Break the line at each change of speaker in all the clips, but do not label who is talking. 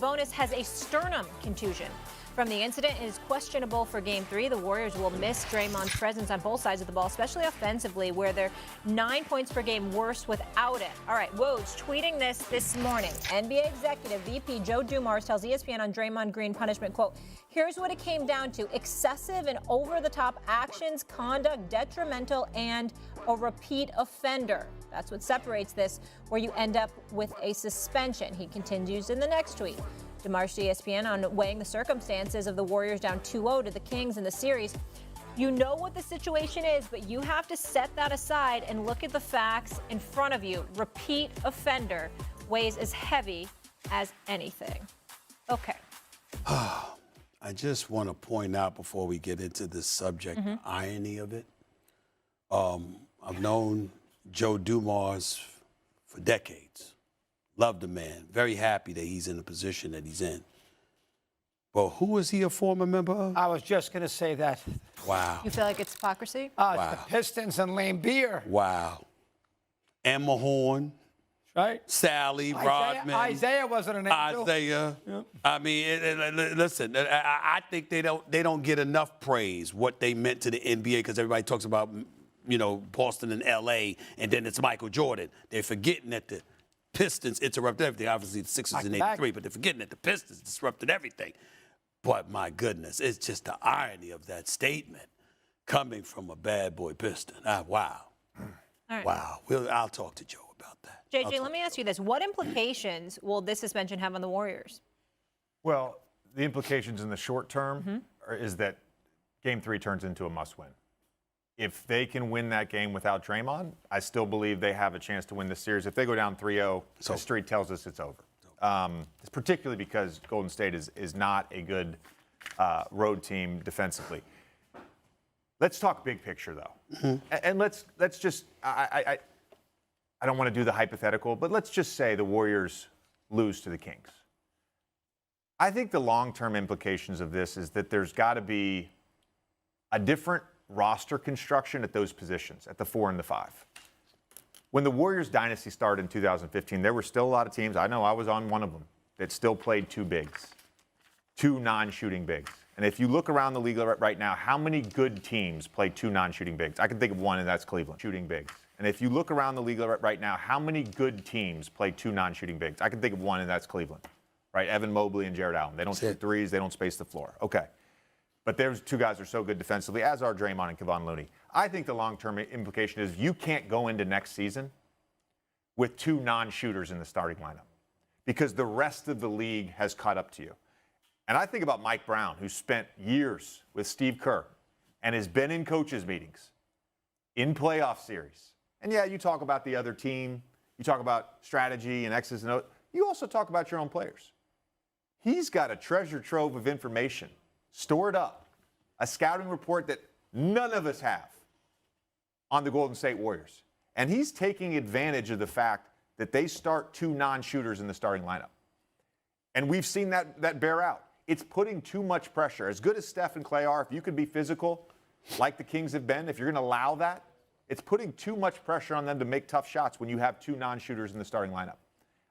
Sabonis has a sternum contusion. From the incident, it is questionable for Game 3. The Warriors will miss Draymond's presence on both sides of the ball, especially offensively, where they're 9 points per game worse without it. All right, Woj tweeting this morning. NBA executive VP Joe Dumars tells ESPN on Draymond Green punishment, quote, "Here's what it came down to. Excessive and over-the-top actions, conduct detrimental, and a repeat offender." That's what separates this, where you end up with a suspension. He continues in the next tweet. DeMarsh to ESPN on weighing the circumstances of the Warriors down 2-0 to the Kings in the series. You know what the situation is, but you have to set that aside and look at the facts in front of you. Repeat offender weighs as heavy as anything. Okay.
I just want to point out before we get into this subject, the irony of it. I've known Joe Dumars for decades. Love the man. Very happy that he's in the position that he's in. But who is he a former member of?
I was just going to say that.
Wow.
You feel like it's hypocrisy?
It's the Pistons and Lane Beer.
Wow. Emma Horn.
Right?
Sally, Rodman.
Isaiah wasn't an angel.
Isaiah. Yep. I mean, listen, I think they don't get enough praise, what they meant to the NBA, because everybody talks about, Boston and L.A., and then it's Michael Jordan. They're forgetting that the Pistons interrupted everything. Obviously, the Sixers in '83, but they're forgetting that the Pistons disrupted everything. But my goodness, it's just the irony of that statement coming from a bad boy Piston. Wow.
All right.
Wow. I'll talk to Joe about that.
JJ, let me ask you this. What implications will this suspension have on the Warriors?
Well, the implications in the short term is that Game 3 turns into a must-win. If they can win that game without Draymond, I still believe they have a chance to win the series. If they go down 3-0, history tells us it's over. It's particularly because Golden State is not a good road team defensively. Let's talk big picture, though. And let's just I don't want to do the hypothetical, but let's just say the Warriors lose to the Kings. I think the long-term implications of this is that there's got to be a different roster construction at those positions, at the 4 and the 5. When the Warriors dynasty started in 2015, there were still a lot of teams, I know I was on one of them, that still played two bigs, two non-shooting bigs. And if you look around the league right now, how many good teams play two non-shooting bigs? I can think of one, and that's Cleveland, shooting bigs. And if you look around the league right now, how many good teams play two non-shooting bigs? I can think of one, and that's Cleveland, right? Evan Mobley and Jared Allen. They don't shoot threes. They don't space the floor. Okay. But there's two guys who are so good defensively, as are Draymond and Kevon Looney. I think the long-term implication is you can't go into next season with two non-shooters in the starting lineup because the rest of the league has caught up to you. And I think about Mike Brown, who spent years with Steve Kerr and has been in coaches' meetings, in playoff series. And, yeah, you talk about the other team. You talk about strategy and X's and O's. You also talk about your own players. He's got a treasure trove of information stored up, a scouting report that none of us have on the Golden State Warriors. And he's taking advantage of the fact that they start two non-shooters in the starting lineup. And we've seen that bear out. It's putting too much pressure. As good as Steph and Clay are, if you could be physical like the Kings have been, if you're going to allow that, it's putting too much pressure on them to make tough shots when you have two non-shooters in the starting lineup.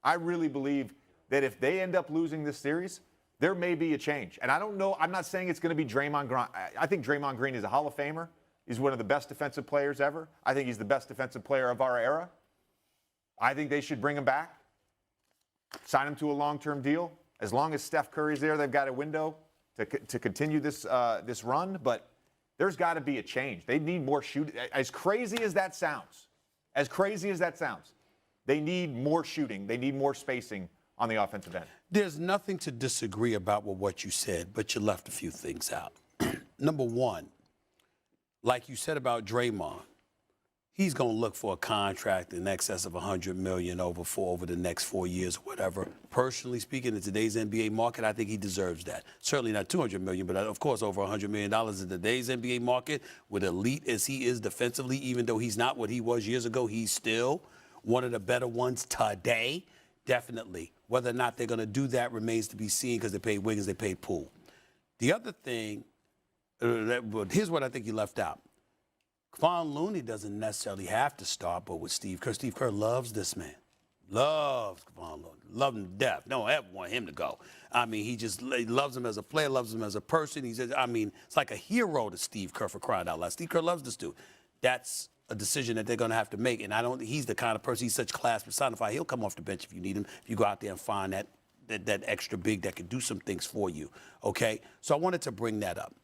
I really believe that if they end up losing this series, there may be a change. And I don't know, I'm not saying it's going to be Draymond Green. I think Draymond Green is a Hall of Famer. He's one of the best defensive players ever. I think he's the best defensive player of our era. I think they should bring him back, sign him to a long-term deal. As long as Steph Curry's there, they've got a window to continue this run. But there's got to be a change. They need more shooting. As crazy as that sounds, they need more shooting. They need more spacing on the offensive end.
There's nothing to disagree about with what you said, but you left a few things out. Number one, like you said about Draymond, he's going to look for a contract in excess of $100 million over the next 4 years or whatever. Personally speaking, in today's NBA market, I think he deserves that. Certainly not $200 million, but of course over $100 million in today's NBA market, with elite as he is defensively, even though he's not what he was years ago, he's still one of the better ones today. Definitely. Whether or not they're going to do that remains to be seen because they paid Wiggins, they paid Poole. The other thing, here's what I think you left out. Kevon Looney doesn't necessarily have to start, but with Steve Kerr. Steve Kerr loves this man. loves Kevon Looney, love him to death. Don't ever want him to go. I mean, he loves him as a player, loves him as a person. He says, I mean, it's like a hero to Steve Kerr, for crying out loud. Steve Kerr loves this dude. That's a decision that they're going to have to make. And he's the kind of person, he's such class personified. He'll come off the bench if you need him, if you go out there and find that extra big that can do some things for you, okay? So I wanted to bring that up.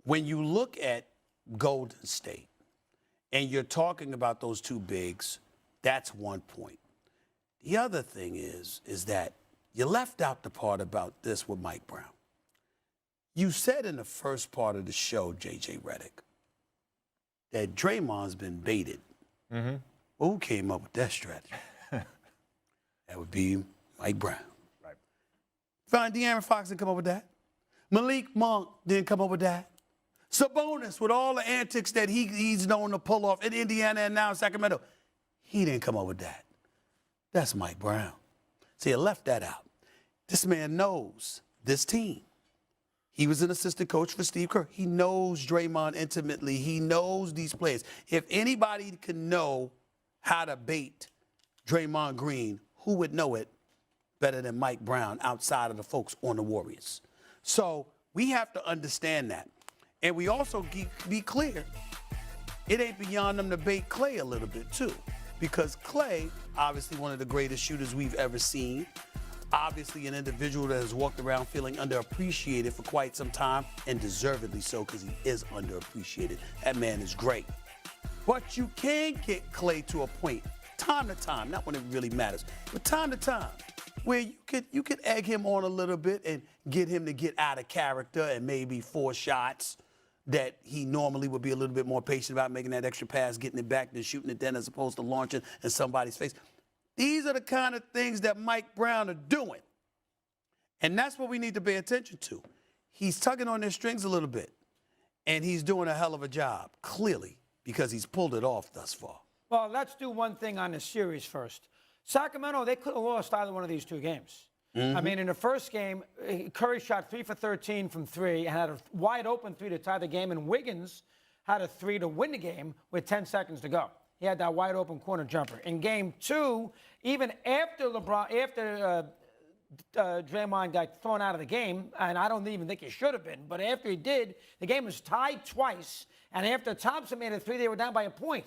When you look at Golden State and you're talking about those two bigs, that's one point. The other thing is that you left out the part about this with Mike Brown. You said in the first part of the show, J.J. Redick, that Draymond's been baited. Mm-hmm. Well, who came up with that strategy? That would be Mike Brown.
Right.
Fine, De'Aaron Fox didn't come up with that. Malik Monk didn't come up with that. Sabonis, with all the antics that he's known to pull off in Indiana and now in Sacramento, he didn't come up with that. That's Mike Brown. See, I left that out. This man knows this team. He was an assistant coach for Steve Kerr. He knows Draymond intimately. He knows these players. If anybody can know how to bait Draymond Green, who would know it better than Mike Brown outside of the folks on the Warriors? So we have to understand that. And we also be clear, it ain't beyond them to bait Clay a little bit too. Because Clay, obviously one of the greatest shooters we've ever seen, obviously an individual that has walked around feeling underappreciated for quite some time, and deservedly so, because he is underappreciated. That man is great. But you can get Clay to a point, time to time, not when it really matters, but time to time, where you could egg him on a little bit and get him to get out of character and maybe 4 shots that he normally would be a little bit more patient about, making that extra pass, getting it back, then shooting it then, as opposed to launching in somebody's face. These are the kind of things that Mike Brown are doing. And that's what we need to pay attention to. He's tugging on their strings a little bit, and he's doing a hell of a job, clearly, because he's pulled it off thus far.
Well, let's do one thing on the series first. Sacramento, they could have lost either one of these two games. I mean, in the first game, Curry shot 3 for 13 from 3 and had a wide open 3 to tie the game, and Wiggins had a 3 to win the game with 10 seconds to go. He had that wide open corner jumper. In game 2, even after Draymond got thrown out of the game, and I don't even think he should have been, but after he did, the game was tied twice, and after Thompson made a 3, they were down by a point.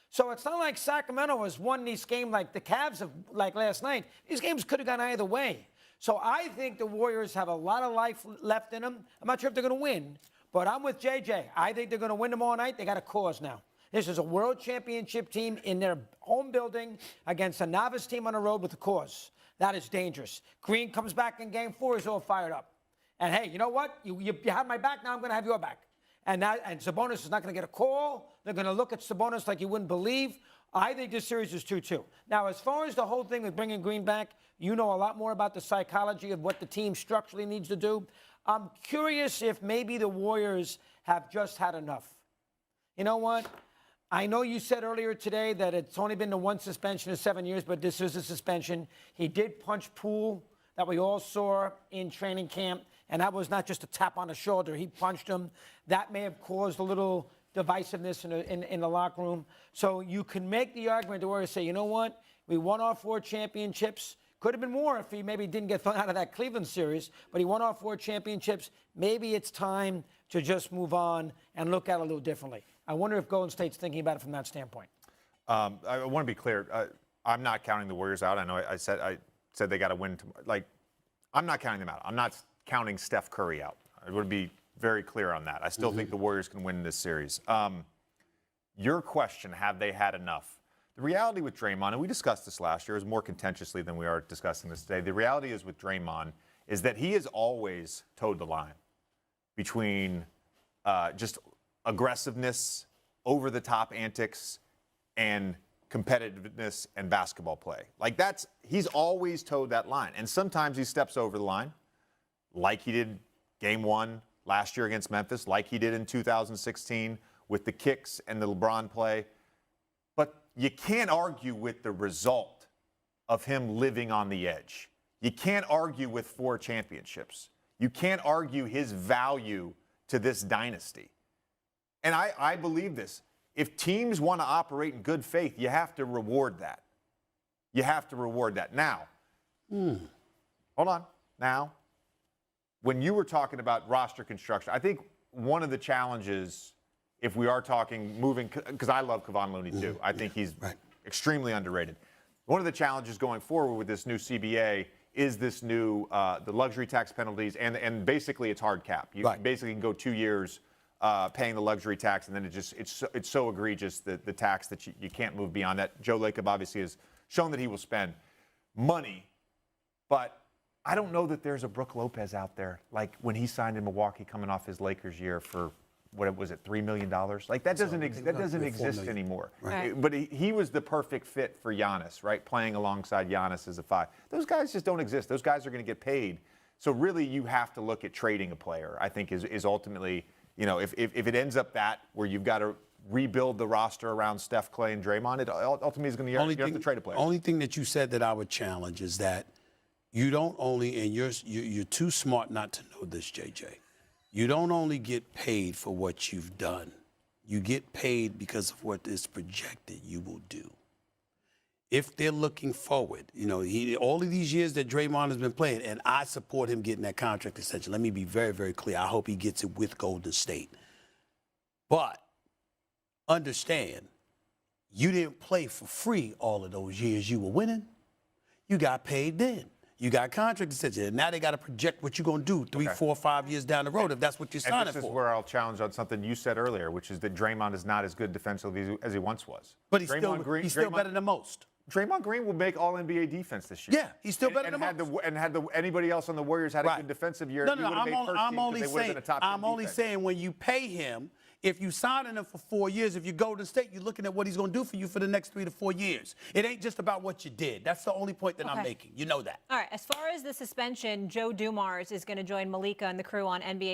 So it's not like Sacramento has won this game like the Cavs have, like last night. These games could have gone either way. So I think the Warriors have a lot of life left in them. I'm not sure if they're going to win, but I'm with JJ. I think they're going to win tomorrow night. They got a cause now. This is a world championship team in their home building against a novice team on the road with a cause. That is dangerous. Green comes back in game 4. He's all fired up. And, hey, you know what? You have my back. Now I'm going to have your back. And Sabonis is not going to get a call. They're going to look at Sabonis like you wouldn't believe. I think this series is 2-2. Now, as far as the whole thing with bringing Green back, you know a lot more about the psychology of what the team structurally needs to do. I'm curious if maybe the Warriors have just had enough. You know what? I know you said earlier today that it's only been the one suspension in 7 years, but this is a suspension. He did punch Poole that we all saw in training camp, and that was not just a tap on the shoulder. He punched him. That may have caused a little divisiveness in the locker room. So you can make the argument to where you say, you know what? We won our 4 championships. Could have been more if he maybe didn't get thrown out of that Cleveland series, but he won our 4 championships. Maybe it's time to just move on and look at it a little differently. I wonder if Golden State's thinking about it from that standpoint.
I want to be clear. I'm not counting the Warriors out. I know I said they got to win. I'm not counting them out. I'm not counting Steph Curry out. I would be very clear on that. I still think the Warriors can win this series. Your question, have they had enough? The reality with Draymond, and we discussed this last year, is more contentiously than we are discussing this today. The reality is with Draymond is that he has always towed the line between just aggressiveness, over-the-top antics, and competitiveness and basketball play. He's always towed that line. And sometimes he steps over the line, like he did game 1 last year against Memphis, like he did in 2016 with the kicks and the LeBron play. But you can't argue with the result of him living on the edge. You can't argue with 4 championships. You can't argue his value to this dynasty. And I believe this. If teams want to operate in good faith, you have to reward that. you have to reward that. Now, hold on. Now, when you were talking about roster construction, I think one of the challenges, if we are talking moving, because I love Kevon Looney too. I think he's extremely underrated. One of the challenges going forward with this new CBA is this new the luxury tax penalties, and basically it's hard cap. You basically can go 2 years paying the luxury tax, and then it's so egregious the tax that you can't move beyond that. Joe Lacob obviously has shown that he will spend money, but I don't know that there's a Brook Lopez out there like when he signed in Milwaukee coming off his Lakers year for what was it, $3 million? Like that doesn't exist anymore.
Right.
But he was the perfect fit for Giannis, right? Playing alongside Giannis as a 5. Those guys just don't exist. Those guys are going to get paid. So really, you have to look at trading a player. I think is ultimately, you know, if it ends up that where you've got to rebuild the roster around Steph, Clay, and Draymond, it ultimately is going to you have to trade a player.
Only thing that you said that I would challenge is that you don't only, and you're too smart not to know this, JJ. You don't only get paid for what you've done. You get paid because of what is projected you will do. If they're looking forward, you know, all of these years that Draymond has been playing, and I support him getting that contract extension. Let me be very, very clear. I hope he gets it with Golden State. But understand, you didn't play for free all of those years you were winning. You got paid then. You got contract extension. And now they got to project what you're going to do 3, 4, 5 years down the road if that's what you're signing for.
And this is where I'll challenge on something you said earlier, which is that Draymond is not as good defensively as he once was.
But he's still better than most.
Draymond Green will make All-NBA defense this year.
Yeah, he's still better than most.
Anybody else on the Warriors had a good defensive year.
No, I'm only saying when you pay him, if you sign him for 4 years, if you Golden State, you're looking at what he's going to do for you for the next 3 to 4 years. It ain't just about what you did. That's the only point that I'm making. You know that.
All right. As far as the suspension, Joe Dumars is going to join Malika and the crew on NBA